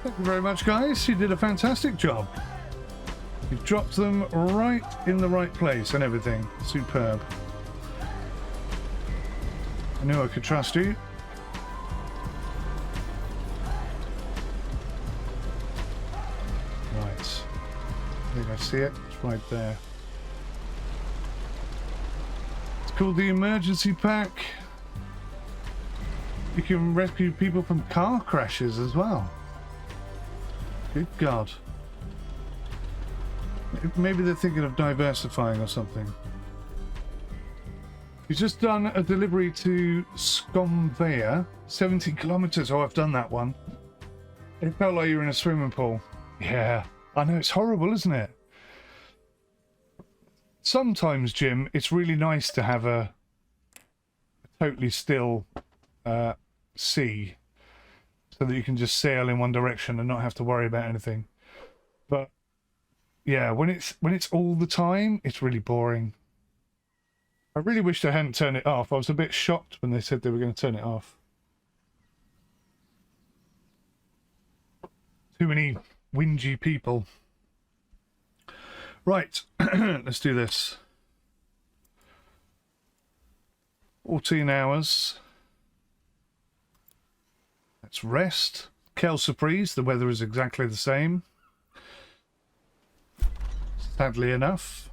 Thank you very much, guys. You did a fantastic job. You've dropped them right in the right place and everything. Superb. I knew I could trust you. Right. I think I see it. It's right there. It's called the emergency pack. You can rescue people from car crashes as well. Good God. Maybe they're thinking of diversifying or something. You've just done a delivery to Skomveja, 70 kilometers. Oh, I've done that one. It felt like you were in a swimming pool. Yeah, I know, it's horrible, isn't it? Sometimes, Jim, it's really nice to have a totally still sea, so that you can just sail in one direction and not have to worry about anything. But yeah, when it's all the time, it's really boring. I really wished I hadn't turned it off. I was a bit shocked when they said they were going to turn it off. Too many whingy people. Right, let's do this. 14 hours. Let's rest. Quelle surprise, the weather is exactly the same. Sadly enough.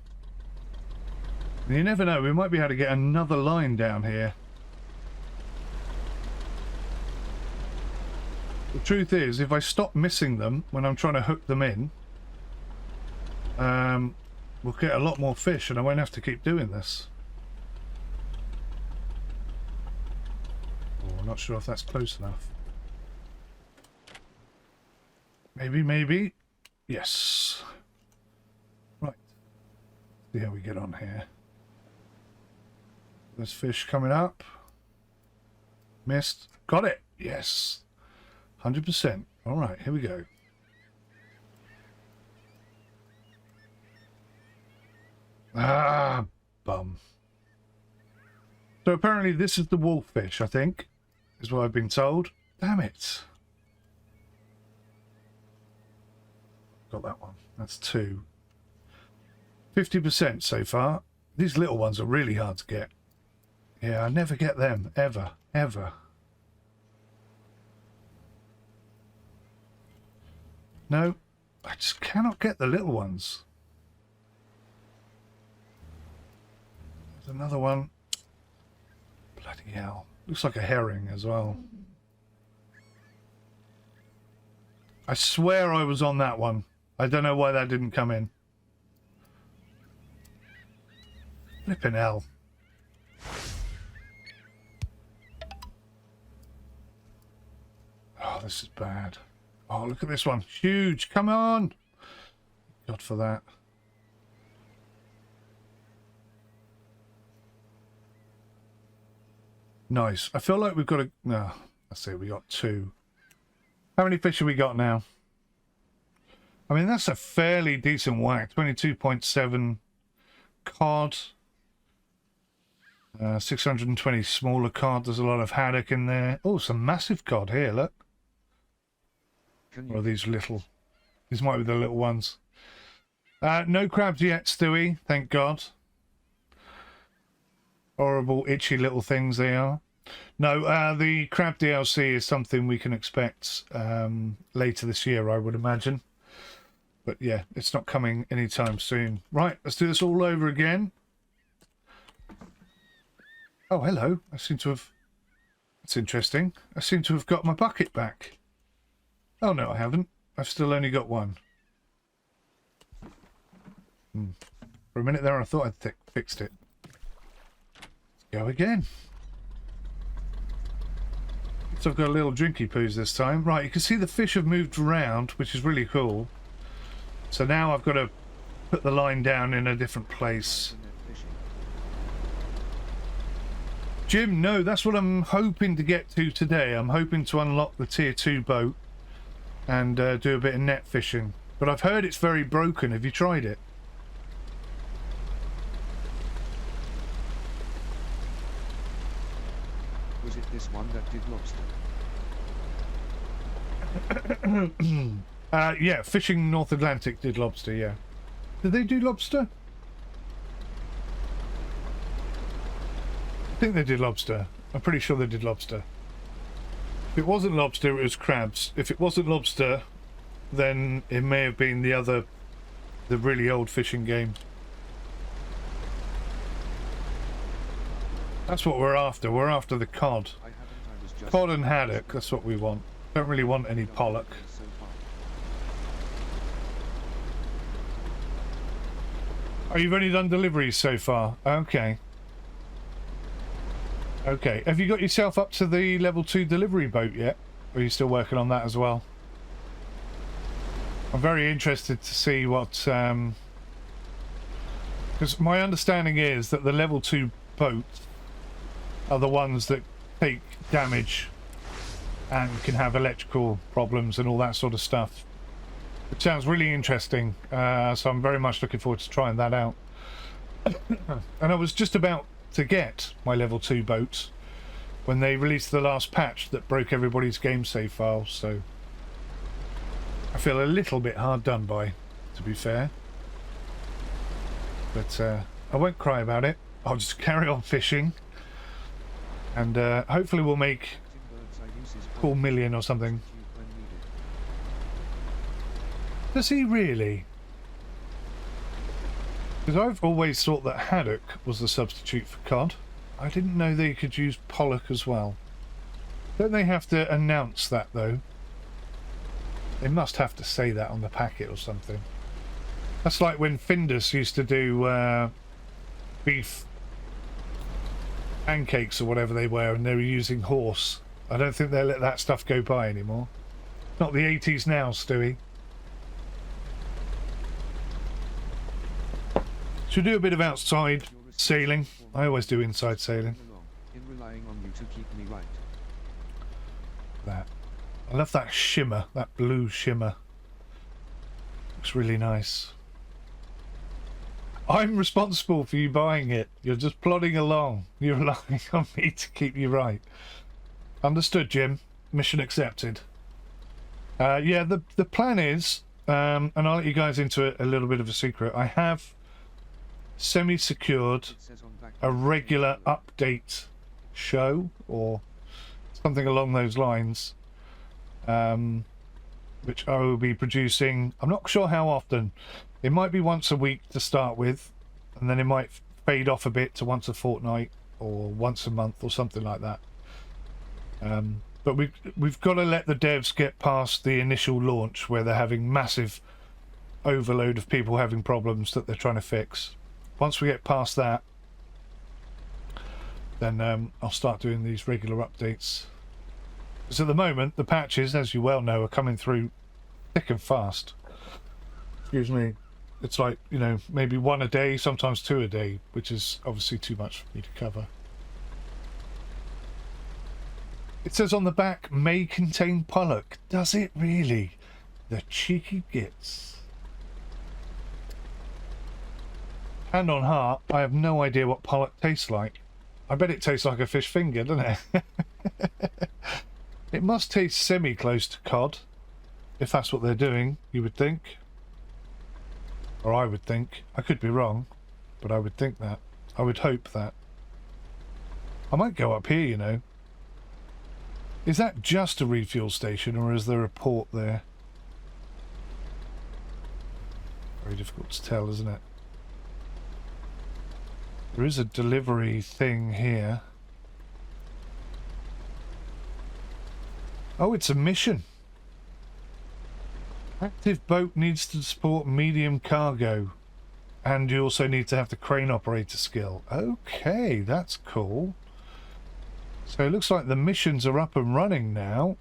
And you never know, we might be able to get another line down here. The truth is, if I stop missing them when I'm trying to hook them in, we'll get a lot more fish and I won't have to keep doing this. Oh, I'm not sure if that's close enough. Maybe. Yes. Right. See how we get on here. There's fish coming up. Missed. Got it. Yes. 100%. All right, here we go. Ah, bum. So apparently this is the wolffish, I think, is what I've been told. Damn it. Got that one. That's 2. 50% so far. These little ones are really hard to get. Yeah, I never get them. Ever. No, I just cannot get the little ones. There's another one. Bloody hell. Looks like a herring as well. I swear I was on that one. I don't know why that didn't come in. Flippin' hell. Oh, this is bad. Oh, look at this one. Huge. Come on. God for that. Nice. I feel like we've got a... No, let's see. We got 2. How many fish have we got now? I mean, that's a fairly decent whack. 22.7 cod. 620 smaller cod. There's a lot of haddock in there. Oh, some massive cod here, look. Or these little... These might be the little ones. No crabs yet, Stewie. Thank God. Horrible, itchy little things they are. No, the crab DLC is something we can expect later this year, I would imagine. But yeah, it's not coming anytime soon. Right, let's do this all over again. Oh, hello. I seem to have... That's interesting. I seem to have got my bucket back. Oh, no, I haven't. I've still only got one. For a minute there, I thought I'd fixed it. Let's go again. So I've got a little drinky poos this time. Right, you can see the fish have moved around, which is really cool. So now I've got to put the line down in a different place. Jim, no, that's what I'm hoping to get to today. I'm hoping to unlock the tier 2 boat and do a bit of net fishing. But I've heard it's very broken. Have you tried it? Was it this one that did lobster? Yeah, fishing North Atlantic did lobster, yeah. Did they do lobster? I think they did lobster. I'm pretty sure they did lobster. If it wasn't lobster, it was crabs. If it wasn't lobster, then it may have been the really old fishing game. That's what we're after. We're after the cod. Cod and haddock, that's what we want. Don't really want any pollock. Oh, you've only done deliveries so far? Okay. Okay. Have you got yourself up to the level 2 delivery boat yet? Or are you still working on that as well? I'm very interested to see what... because my understanding is that the level 2 boats are the ones that take damage and can have electrical problems and all that sort of stuff. It sounds really interesting, so I'm very much looking forward to trying that out. And I was just about to get my level 2 boat when they released the last patch that broke everybody's game save files, so I feel a little bit hard done by, to be fair. But I won't cry about it. I'll just carry on fishing, and hopefully we'll make 4 million or something. Does he really? Because I've always thought that haddock was the substitute for cod. I didn't know they could use pollock as well. Don't they have to announce that though? They must have to say that on the packet or something. That's like when Findus used to do beef pancakes or whatever they were, and they were using horse. I don't think they'll let that stuff go by anymore. Not the 80s now, Stewie. Should we do a bit of outside sailing? I always do inside sailing. That. I love that shimmer, that blue shimmer. Looks really nice. I'm responsible for you buying it. You're just plodding along. You're relying on me to keep you right. Understood, Jim. Mission accepted. Yeah, the plan is, and I'll let you guys into a little bit of a secret. I have semi-secured a regular update show or something along those lines, which I will be producing. I'm not sure how often. It might be once a week to start with, and then it might fade off a bit to once a fortnight or once a month or something like that. But we've got to let the devs get past the initial launch where they're having massive overload of people having problems that they're trying to fix. Once we get past that, then I'll start doing these regular updates. Because at the moment, the patches, as you well know, are coming through thick and fast. Excuse me. It's like, you know, maybe 1 a day, sometimes 2 a day, which is obviously too much for me to cover. It says on the back, may contain pollock. Does it really? The cheeky gits. Hand on heart, I have no idea what pollock tastes like. I bet it tastes like a fish finger, doesn't it? It must taste semi-close to cod, if that's what they're doing, you would think. Or I would think. I could be wrong, but I would think that. I would hope that. I might go up here, you know. Is that just a refuel station, or is there a port there? Very difficult to tell, isn't it? There is a delivery thing here. Oh, it's a mission. Active boat needs to support medium cargo. And you also need to have the crane operator skill. Okay, that's cool. So it looks like the missions are up and running now.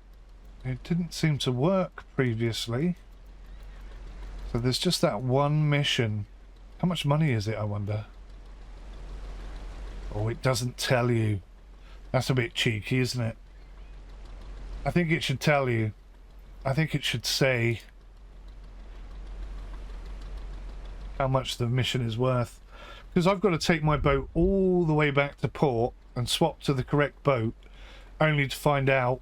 It didn't seem to work previously. So there's just that one mission. How much money is it, I wonder? Oh, it doesn't tell you. That's a bit cheeky, isn't it? I think it should tell you. I think it should say how much the mission is worth. Because I've got to take my boat all the way back to port and swap to the correct boat, only to find out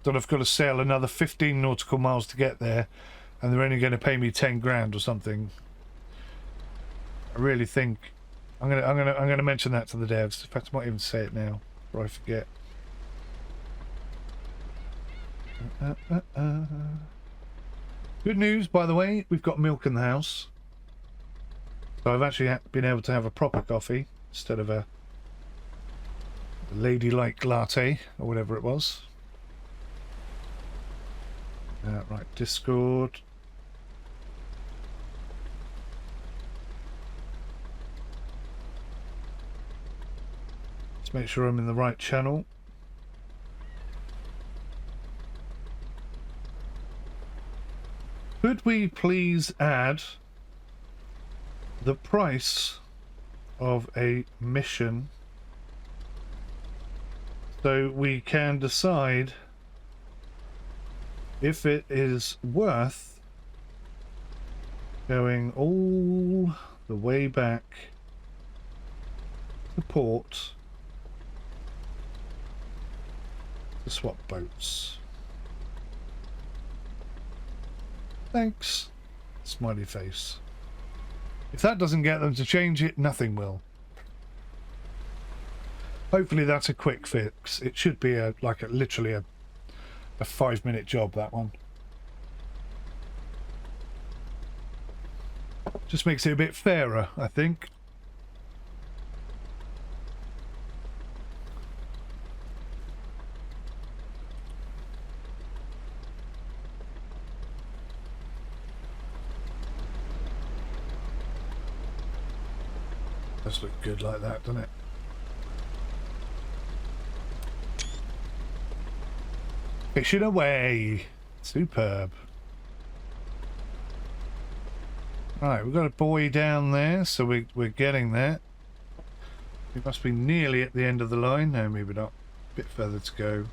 that I've got to sail another 15 nautical miles to get there, and they're only going to pay me 10 grand or something. I really think I'm gonna mention that to the devs. In fact, I might even say it now before I forget. Good news, by the way, we've got milk in the house. So I've actually been able to have a proper coffee instead of a ladylike latte or whatever it was. Right, Discord. Let's make sure I'm in the right channel. Could we please add the price of a mission so we can decide if it is worth going all the way back to port to swap boats? Thanks. Smiley face. If that doesn't get them to change it, nothing will. Hopefully that's a quick fix. It should be literally a 5-minute job, that one. Just makes it a bit fairer, I think. Does look good like that, doesn't it? Fishing away. Superb. Right, we've got a buoy down there, so we're getting there. We must be nearly at the end of the line. No, maybe not. A bit further to go.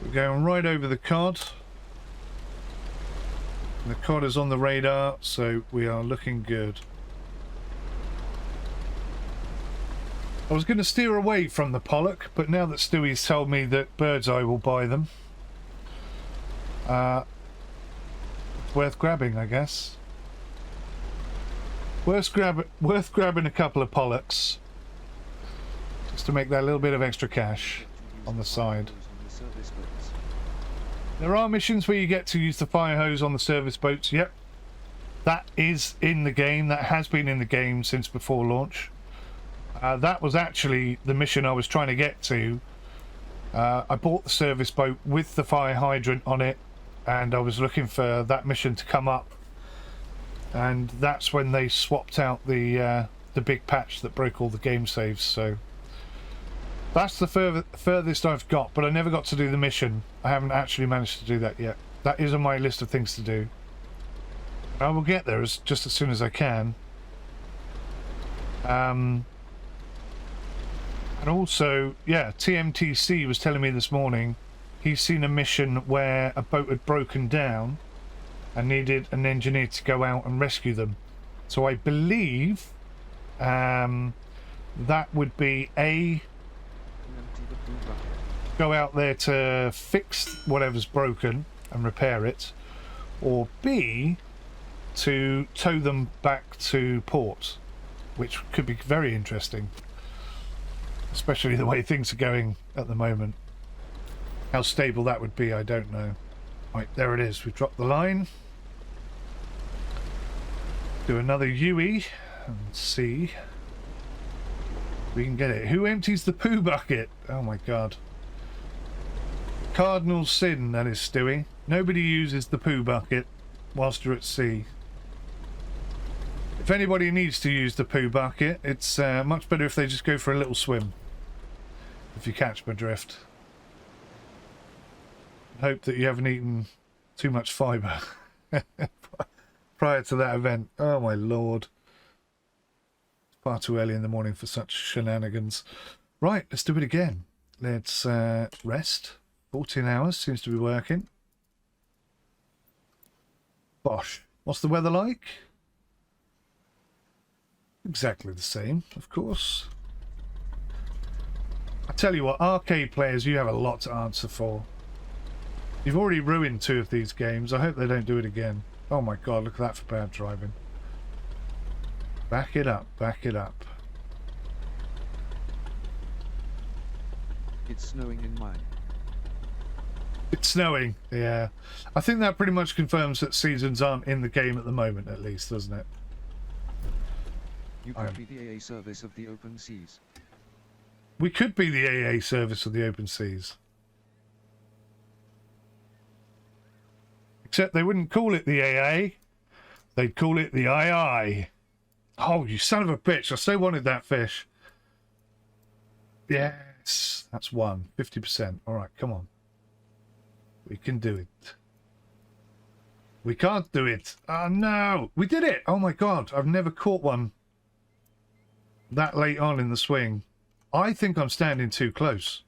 We're going right over the cod. And the cod is on the radar, so we are looking good. I was going to steer away from the pollock, but now that Stewie's told me that Bird's Eye will buy them, it's worth grabbing, I guess. Worth grabbing a couple of pollocks, just to make that little bit of extra cash on the side. There are missions where you get to use the fire hose on the service boats. Yep, that is in the game. That has been in the game since before launch. That was actually the mission I was trying to get to. I bought the service boat with the fire hydrant on it, and I was looking for that mission to come up, and that's when they swapped out the big patch that broke all the game saves. So that's the furthest I've got, but I never got to do the mission. I haven't actually managed to do that yet. That is on my list of things to do. I will get there just as soon as I can. And also, yeah, TMTC was telling me this morning he's seen a mission where a boat had broken down and needed an engineer to go out and rescue them. So I believe that would be go out there to fix whatever's broken and repair it, or B, to tow them back to port, which could be very interesting. Especially the way things are going at the moment. How stable that would be, I don't know. Right, there it is. We've dropped the line. Do another UE and see if we can get it. Who empties the poo bucket? Oh my god. Cardinal sin, that is, Stewie. Nobody uses the poo bucket whilst you're at sea. If anybody needs to use the poo bucket, it's much better if they just go for a little swim. If you catch my drift. Hope that you haven't eaten too much fibre prior to that event. Oh my lord. It's far too early in the morning for such shenanigans. Right, let's do it again. Let's rest. 14 hours seems to be working. Bosh. What's the weather like? Exactly the same, of course. I tell you what, arcade players, you have a lot to answer for. You've already ruined 2 of these games. I hope they don't do it again. Oh my god, look at that for bad driving. Back it up, back it up. It's snowing in mine. It's snowing, yeah. I think that pretty much confirms that seasons aren't in the game at the moment, at least, doesn't it? You could be the AA service of the open seas. We could be the AA service of the open seas. Except they wouldn't call it the AA. They'd call it the II. Oh, you son of a bitch. I so wanted that fish. Yes. That's 1. 50%. All right, come on. We can do it. We can't do it. Oh, no. We did it. Oh, my God. I've never caught one that late on in the swing. I think I'm standing too close.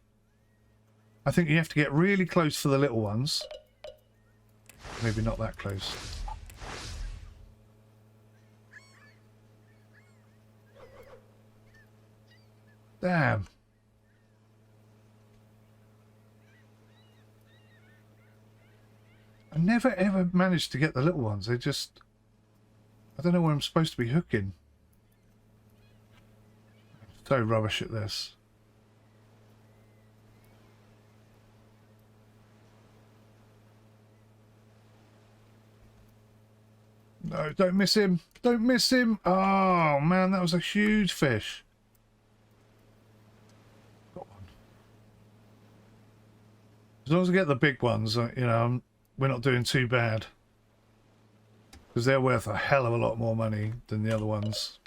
I think you have to get really close for the little ones. Maybe not that close. Damn. I never ever managed to get the little ones. They just... I don't know where I'm supposed to be hooking. I'm so rubbish at this. No, don't miss him. Don't miss him. Oh, man, that was a huge fish. Got one. As long as I get the big ones, you know, we're not doing too bad. Because they're worth a hell of a lot more money than the other ones.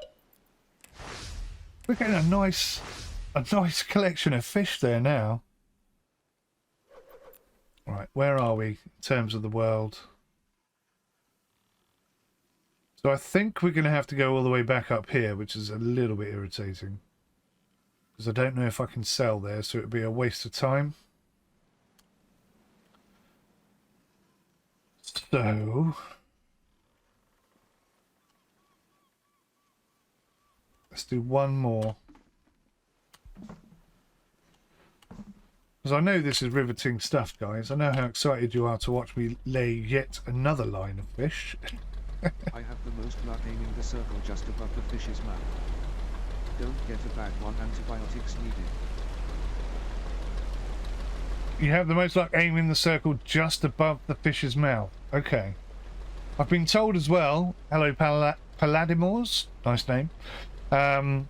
We're getting a nice collection of fish there now. Right, where are we in terms of the world? So I think we're going to have to go all the way back up here, which is a little bit irritating. Because I don't know if I can sell there, so it would be a waste of time. So... let's do one more. Because I know this is riveting stuff, guys. I know how excited you are to watch me lay yet another line of fish. I have the most luck aiming the circle just above the fish's mouth. Don't get a bad one, antibiotics needed. You have the most luck aiming the circle just above the fish's mouth. Okay. I've been told as well, hello Paladimors, nice name, to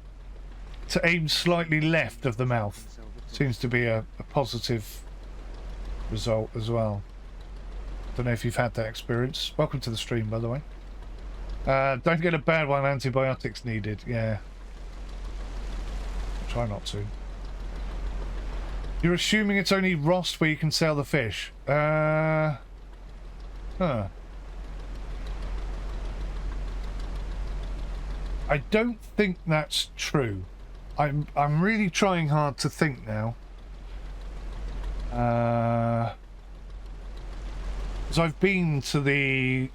aim slightly left of the mouth. Seems to be a positive result as well. Don't know if you've had that experience. Welcome to the stream, by the way. Don't get a bad one, antibiotics needed. Yeah. I'll try not to. You're assuming it's only Rost where you can sell the fish. Huh. I don't think that's true. I'm really trying hard to think now. Because I've been to the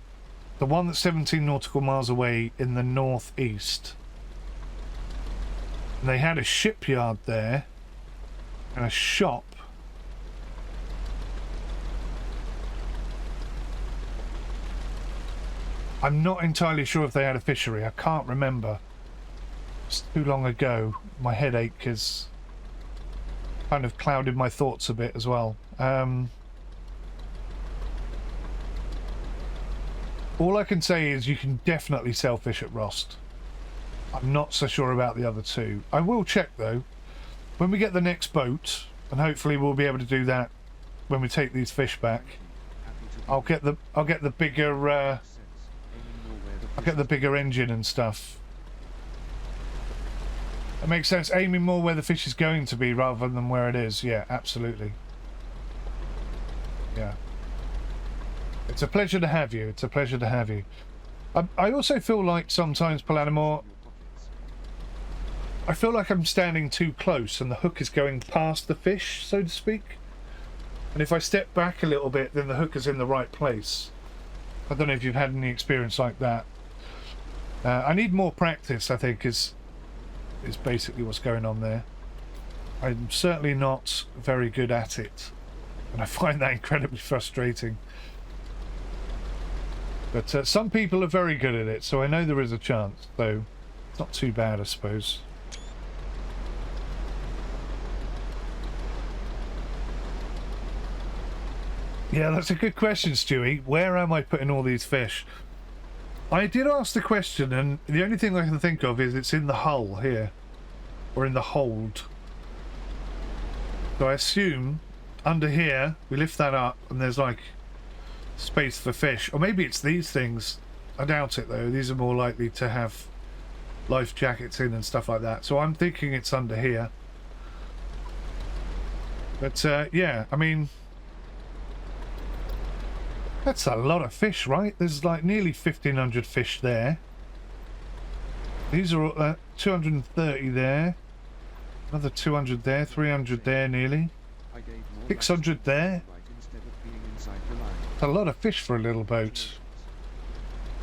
one that's 17 nautical miles away in the northeast. And they had a shipyard there and a shop. I'm not entirely sure if they had a fishery. I can't remember. It's too long ago. My headache has kind of clouded my thoughts a bit as well. All I can say is you can definitely sell fish at Rost. I'm not so sure about the other two. I will check though. When we get the next boat, and hopefully we'll be able to do that when we take these fish back. I'll get the bigger I'll get the bigger engine and stuff. It makes sense, aiming more where the fish is going to be rather than where it is. Yeah, absolutely. Yeah. It's a pleasure to have you. It's a pleasure to have you. I also feel like sometimes, Paladimor, I feel like I'm standing too close and the hook is going past the fish, so to speak. And if I step back a little bit, then the hook is in the right place. I don't know if you've had any experience like that. I need more practice, I think, is basically what's going on there. I'm certainly not very good at it. And I find that incredibly frustrating. But some people are very good at it, so I know there is a chance, so it's not too bad, I suppose. Yeah, that's a good question, Stewie. Where am I putting all these fish? I did ask the question, and the only thing I can think of is it's in the hull here. Or in the hold. So I assume under here, we lift that up, and there's like space for fish. Or maybe it's these things. I doubt it, though. These are more likely to have life jackets in and stuff like that. So I'm thinking it's under here. But, yeah, I mean... That's a lot of fish, right? There's like nearly 1,500 fish there. These are all, 230 there. Another 200 there, 300 there nearly. 600 there. That's a lot of fish for a little boat.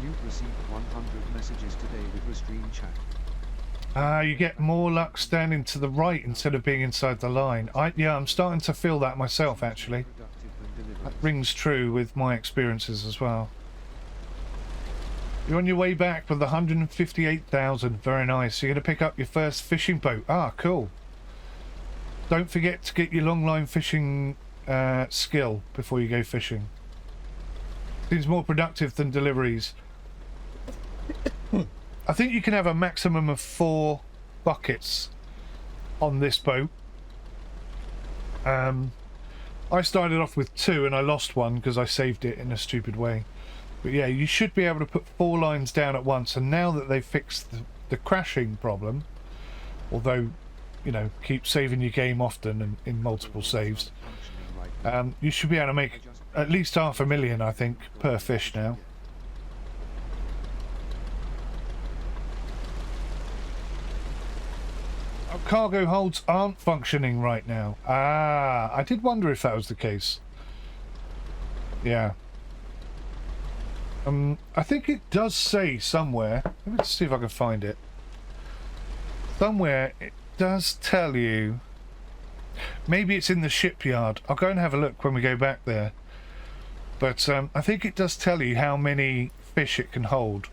You've received 100 messages today with Restream chat. You get more luck standing to the right instead of being inside the line. Yeah, I'm starting to feel that myself, actually. That rings true with my experiences as well. You're on your way back with 158,000. Very nice. You're going to pick up your first fishing boat. Ah, cool. Don't forget to get your long line fishing skill before you go fishing. Seems more productive than deliveries. I think you can have a maximum of 4 buckets on this boat. I started off with 2 and I lost one because I saved it in a stupid way. But yeah, you should be able to put 4 lines down at once, and now that they've fixed the crashing problem, although, you know, keep saving your game often and in multiple saves, you should be able to make at least 500,000, I think, per fish now. Cargo holds aren't functioning right now. Ah, I did wonder if that was the case. Yeah. I think it does say somewhere. Let me just see if I can find it. Somewhere it does tell you. Maybe it's in the shipyard. I'll go and have a look when we go back there. But I think it does tell you how many fish it can hold.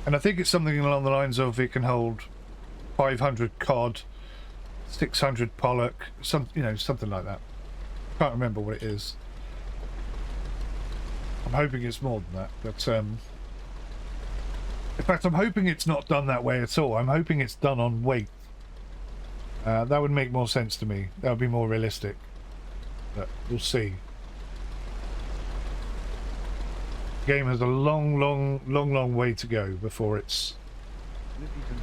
And I think it's something along the lines of it can hold 500 cod, 600 pollock, something like that. Can't remember what it is. I'm hoping it's more than that, but in fact, I'm hoping it's not done that way at all. I'm hoping it's done on weight. That would make more sense to me. That would be more realistic. But we'll see. The game has a long way to go before it's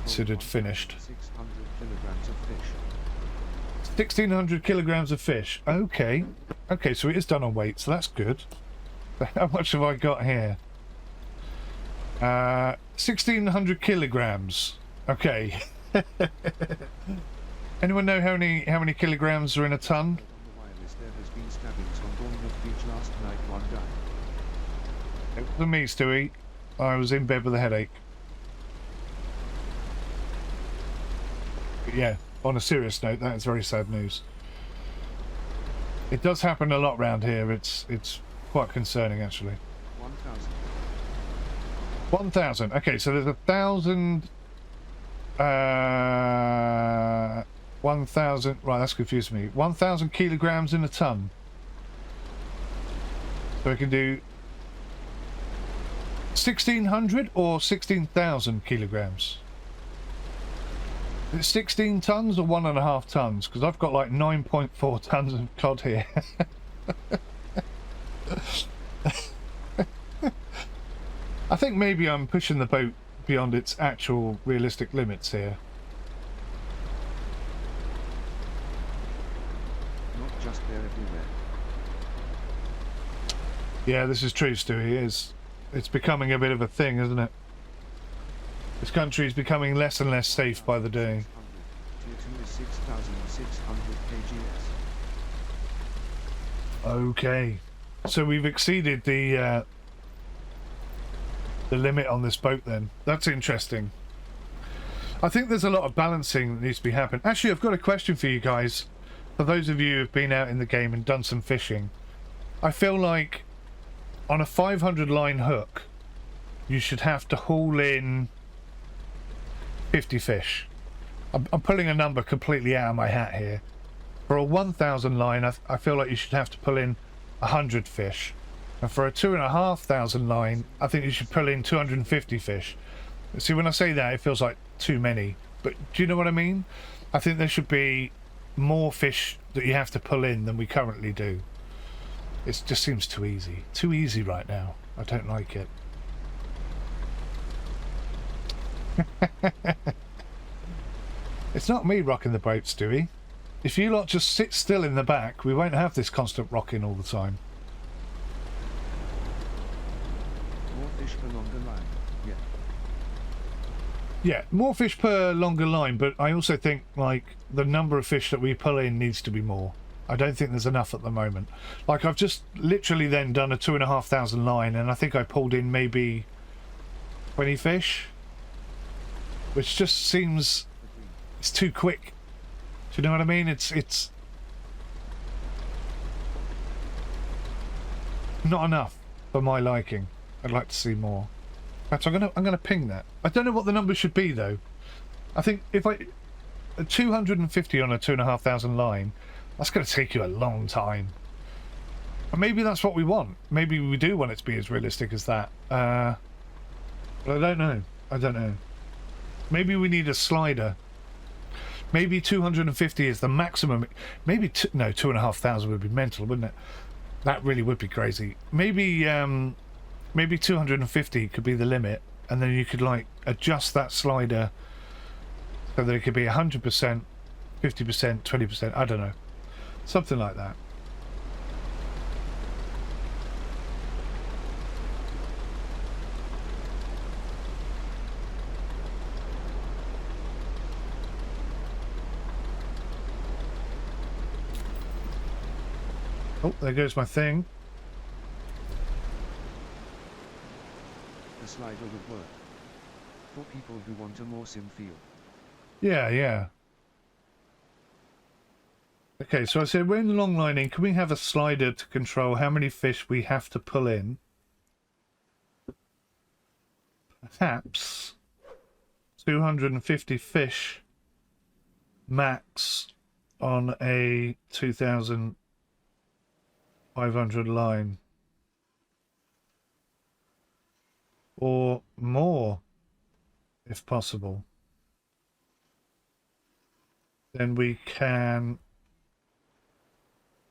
considered finished. 1,600 kilograms of fish. Okay. Okay, so it is done on weight, so that's good. How much have I got here? 1,600 kilograms. Okay. Anyone know how many kilograms are in a ton? It wasn't me, Stewie. I was in bed with a headache. But yeah, on a serious note, that is very sad news. It does happen a lot around here. It's quite concerning, actually. 1,000. 1,000. Okay, so there's 1,000. 1,000. Right, that's confused me. 1,000 kilograms in a ton. So we can do 1,600 or 16,000 kilograms. Is it 16 tons or 1.5 tons? Because I've got like 9.4 tons of cod here. I think maybe I'm pushing the boat beyond its actual realistic limits here. Not just there, everywhere. Yeah, this is true, Stewie. It's becoming a bit of a thing, isn't it? This country is becoming less and less safe by the day. Tier 2 is 6,600 kgs. Okay, so we've exceeded the limit on this boat then. That's interesting. I think there's a lot of balancing that needs to be happening. Actually, I've got a question for you guys. for those of you who've been out in the game and done some fishing, I feel like on a 500 line hook, you should have to haul in 50 fish. I'm pulling a number completely out of my hat here. For a 1,000 line, I feel like you should have to pull in 100 fish. And for a 2,500 line, I think you should pull in 250 fish. See, when I say that, it feels like too many. But do you know what I mean? I think there should be more fish that you have to pull in than we currently do. It just seems too easy. Too easy right now. I don't like it. It's not me rocking the boat, Stewie. If you lot just sit still in the back, we won't have this constant rocking all the time. More fish per longer line. Yeah. Yeah, more fish per longer line, but I also think, like, the number of fish that we pull in needs to be more. I don't think there's enough at the moment. Like, I've just literally then done a 2,500 line, and I think I pulled in maybe 20 fish, which just seems it's too quick. Do you know what I mean? It's not enough for my liking. I'd like to see more. In fact, I'm gonna ping that. I don't know what the number should be though. I think if a 250 on a 2,500 line, that's going to take you a long time. And maybe that's what we want. Maybe we do want it to be as realistic as that. But I don't know. I don't know. Maybe we need a slider. Maybe 250 is the maximum. Maybe no, 2,500 would be mental, wouldn't it? That really would be crazy. Maybe maybe 250 could be the limit, and then you could like adjust that slider so that it could be 100%, 50%, 20%. I don't know, something like that. Oh, there goes my thing. The slider would work. For people who want a more sim feel. Yeah, yeah. Okay, so I said we're in long lining. Can we have a slider to control how many fish we have to pull in? Perhaps 250 fish max on a 2,500 line. Or more, if possible. Then we can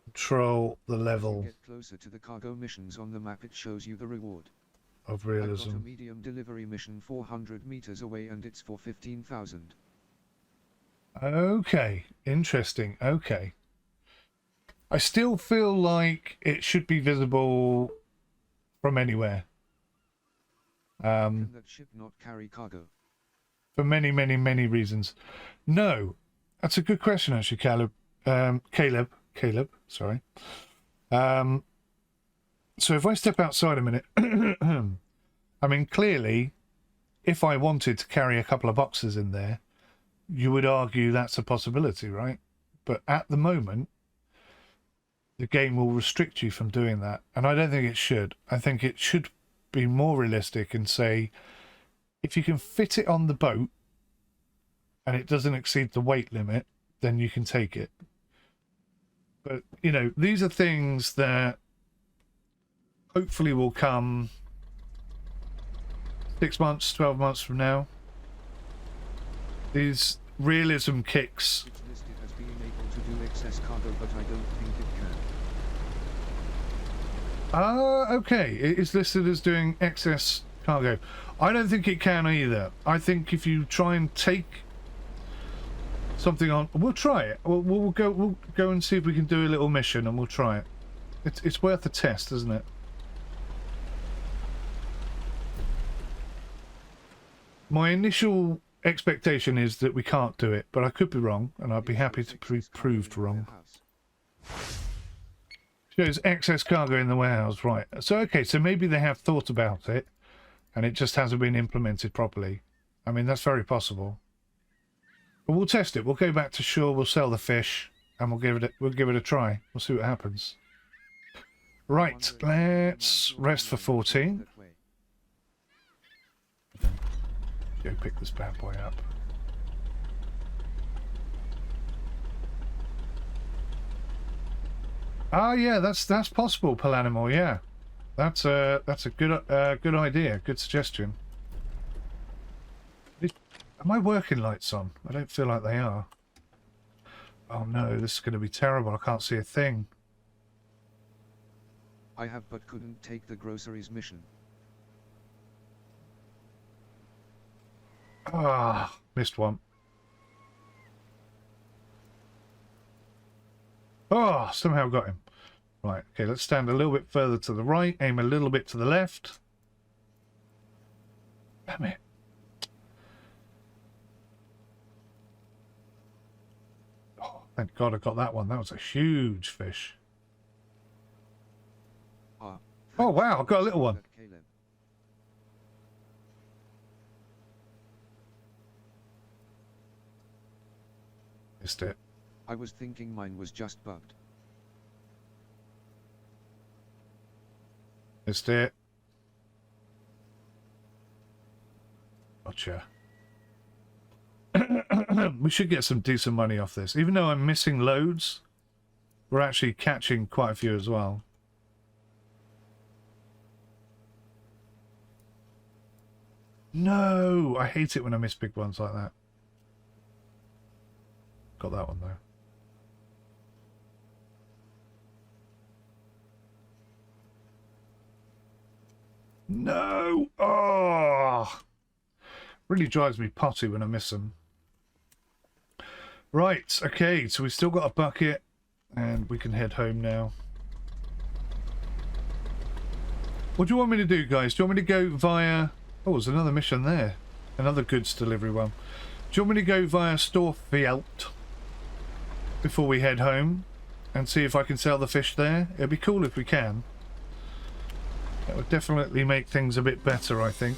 control the level. Get closer to the cargo missions on the map. It shows you the reward. Of I've realism. got a medium delivery mission 400 meters away, and it's for 15,000. Okay, interesting. Okay. I still feel like it should be visible from anywhere. Can that ship not carry cargo? For many, many, many reasons. No, that's a good question actually, Caleb. Caleb, sorry. So if I step outside a minute, I mean, clearly, if I wanted to carry a couple of boxes in there, you would argue that's a possibility, right? But at the moment, the game will restrict you from doing that. And I don't think it should. I think it should be more realistic and say, if you can fit it on the boat and it doesn't exceed the weight limit, then you can take it. But, you know, these are things that hopefully will come 6 months, 12 months from now. These realism kicks. It's listed as being able to do excess cargo, but I don't think it can. Okay. It is listed as doing excess cargo. I don't think it can either. I think if you try and take something on, we'll try it. We'll go and see if we can do a little mission, and we'll try it. It's worth a test, isn't it? My initial expectation is that we can't do it, but I could be wrong, and I'd be happy to be proved wrong. Shows excess cargo in the warehouse, right. So, okay, so maybe they have thought about it, and it just hasn't been implemented properly. I mean, that's very possible. But we'll test it. We'll go back to shore, we'll sell the fish, and we'll give it a try. We'll see what happens. Right, let's rest for 14. Go pick this bad boy up. Ah, yeah, that's possible, Palanimal. Yeah, that's a good idea. Good suggestion. Are my working lights on? I don't feel like they are. Oh no, this is going to be terrible. I can't see a thing. I have but couldn't take the groceries mission. Ah, missed one. Oh, somehow got him. Right, okay, let's stand a little bit further to the right, aim a little bit to the left. Damn it. Oh, thank God I got that one. That was a huge fish. Oh wow, I've got a little one. Missed it. I was thinking mine was just bugged. Missed it. Gotcha. We should get some decent money off this. Even though I'm missing loads, we're actually catching quite a few as well. No! I hate it when I miss big ones like that. Got that one though. No! Oh! Really drives me potty when I miss them. Right, okay, so we've still got a bucket and we can head home now. What do you want me to do, guys? Do you want me to go via... Oh, there's another mission there. Another goods delivery one. Do you want me to go via Storfield before we head home and see if I can sell the fish there? It'd be cool if we can. That would definitely make things a bit better, I think.